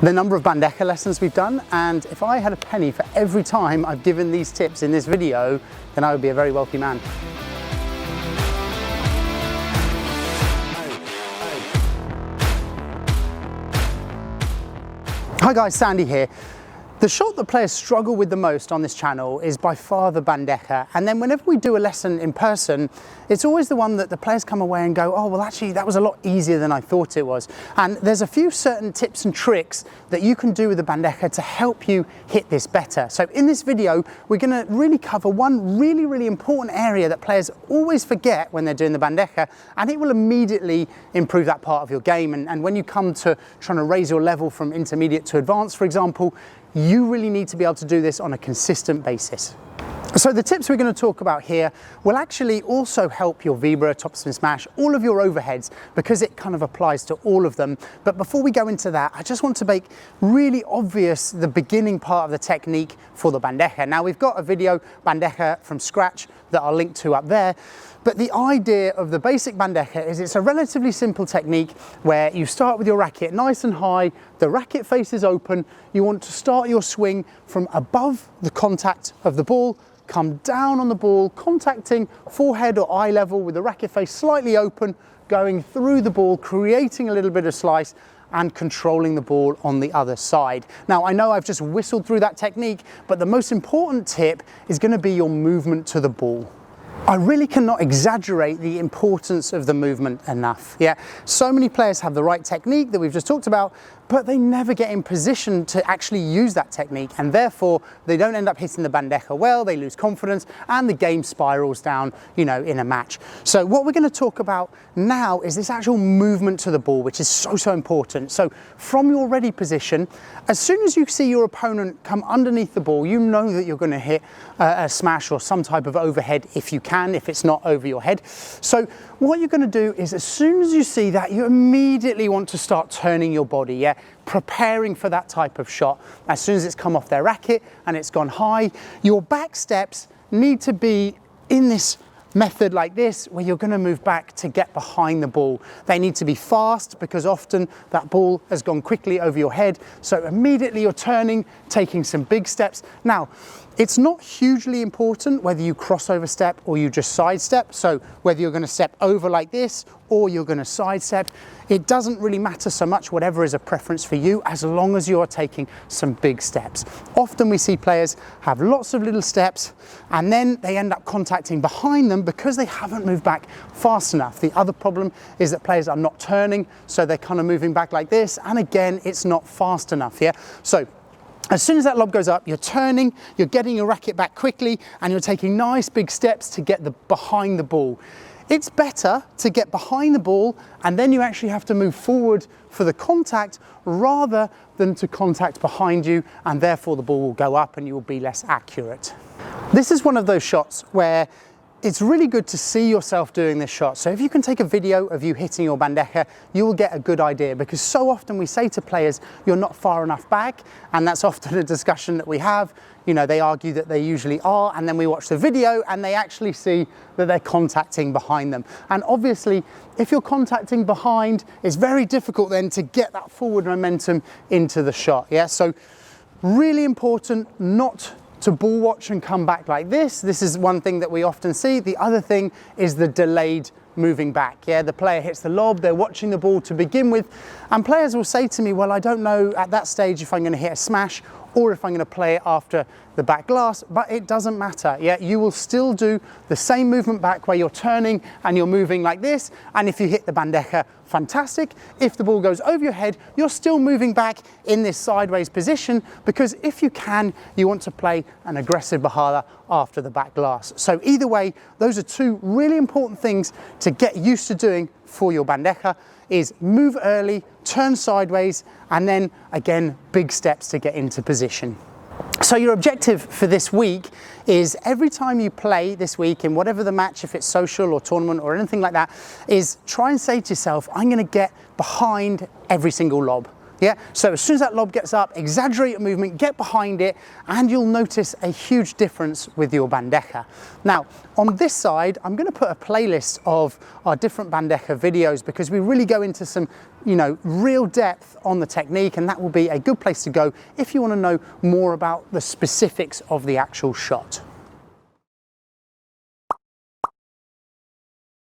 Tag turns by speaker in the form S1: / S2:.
S1: the number of bandeja lessons we've done, and if I had a penny for every time I've given these tips in this video, then I would be a very wealthy man. Hi guys, Sandy here. The shot that players struggle with the most on this channel is by far the bandeja, and then whenever we do a lesson in person, it's always the one that the players come away and go, oh well, actually that was a lot easier than I thought it was. And there's a few certain tips and tricks that you can do with the bandeja to help you hit this better. So in this video we're going to really cover one really important area that players always forget when they're doing the bandeja, and it will immediately improve that part of your game. And when you come to trying to raise your level from intermediate to advanced, for example, you really need to be able to do this on a consistent basis. So the tips we're going to talk about here will actually also help your vibra, topspin smash, all of your overheads, because it kind of applies to all of them. But before we go into that, I just want to make really obvious the beginning part of the technique for the bandeja. Now we've got a video bandeja from scratch that I'll link to up there. But the idea of the basic bandeja is it's a relatively simple technique where you start with your racket nice and high, the racket face is open, you want to start your swing from above the contact of the ball, come down on the ball, contacting forehead or eye level with the racket face slightly open, going through the ball, creating a little bit of slice and controlling the ball on the other side. Now I know I've just whistled through that technique, but the most important tip is going to be your movement to the ball. I really cannot exaggerate the importance of the movement enough. Yeah, so many players have the right technique that we've just talked about, but they never get in position to actually use that technique, and therefore they don't end up hitting the bandeja well, they lose confidence, and the game spirals down, in a match. So what we're going to talk about now is this actual movement to the ball, which is so important. So from your ready position, as soon as you see your opponent come underneath the ball, you know that you're going to hit a smash or some type of overhead if you can, if it's not over your head. So what you're going to do is, as soon as you see that, you immediately want to start turning your body, yeah, preparing for that type of shot. As soon as it's come off their racket and it's gone high, your back steps need to be in this method like this, where you're going to move back to get behind the ball. They need to be fast because often that ball has gone quickly over your head. So immediately you're turning, taking some big steps. Now, it's not hugely important whether you crossover step or you just sidestep. So whether you're going to step over like this or you're going to sidestep, it doesn't really matter so much, whatever is a preference for you, as long as you're taking some big steps. Often we see players have lots of little steps and then they end up contacting behind them because they haven't moved back fast enough. The other problem is that players are not turning, so they're kind of moving back like this, and again, it's not fast enough. Yeah, so as soon as that lob goes up, you're turning, you're getting your racket back quickly, and you're taking nice big steps to get behind the ball. It's better to get behind the ball and then you actually have to move forward for the contact rather than to contact behind you, and therefore the ball will go up and you will be less accurate. This is one of those shots where it's really good to see yourself doing this shot. So if you can take a video of you hitting your bandeja, you will get a good idea, because so often we say to players, you're not far enough back, and that's often a discussion that we have. They argue that they usually are, and then we watch the video and they actually see that they're contacting behind them. And obviously, if you're contacting behind, it's very difficult then to get that forward momentum into the shot. Yeah, so really important not to ball watch and come back like this. This is one thing that we often see. The other thing is the delayed moving back. Yeah, the player hits the lob, they're watching the ball to begin with, and players will say to me, well, I don't know at that stage if I'm going to hit a smash or if I'm going to play it after the back glass, but it doesn't matter. Yeah, you will still do the same movement back where you're turning and you're moving like this, and if you hit the bandeja, fantastic. If the ball goes over your head, you're still moving back in this sideways position, because if you can, you want to play an aggressive bajada after the back glass. So either way, those are two really important things to get used to doing for your bandeja, is move early, turn sideways, and then again, big steps to get into position. So your objective for this week is, every time you play this week in whatever the match, if it's social or tournament or anything like that, is try and say to yourself, I'm going to get behind every single lob. Yeah, so as soon as that lob gets up, exaggerate your movement, get behind it, and you'll notice a huge difference with your bandeja. Now, on this side, I'm going to put a playlist of our different bandeja videos because we really go into some, real depth on the technique, and that will be a good place to go if you want to know more about the specifics of the actual shot.